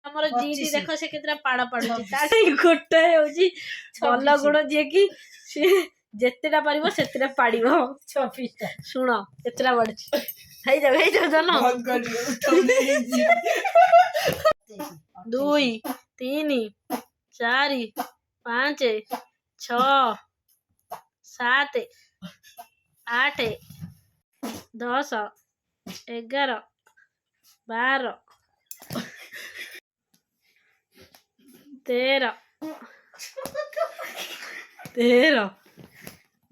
हमर जीदी देखो से कितना पाड़ पड़ुची ताई गोटे होची भल गुण जे कि से जेतेटा परिबो सेतेटा पाड़िबो 26 टा सुनो केतरा बडची हेई जा जनो बहुत गडी 2 3 4 5 6 7 8 10 11 12 13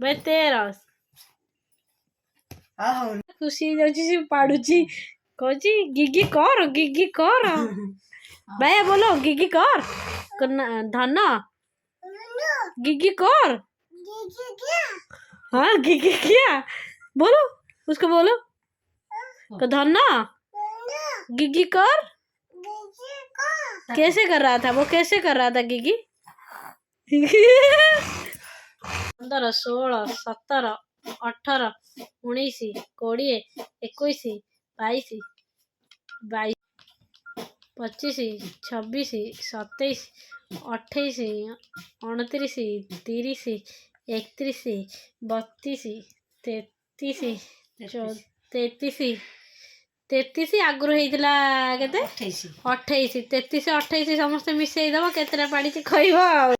भाई 13 खुशी जाऊँ पाड़ुची कौची गिगी कर भैया बोलो गिगी कर धन गिगी कर हाँ गिगी क्या बोलो उसको बोलो धन गिगी कर कैसे कर रहा था वो कैसे कर रहा था गिगी 15 16 17 18 19 20 21 22 25 26 27 28 29 30 31 32 33 33 आगुरी होइतिला केते 28 33 28 समस्त मिसेई दबो केतेटा पाड़ी कहइबो।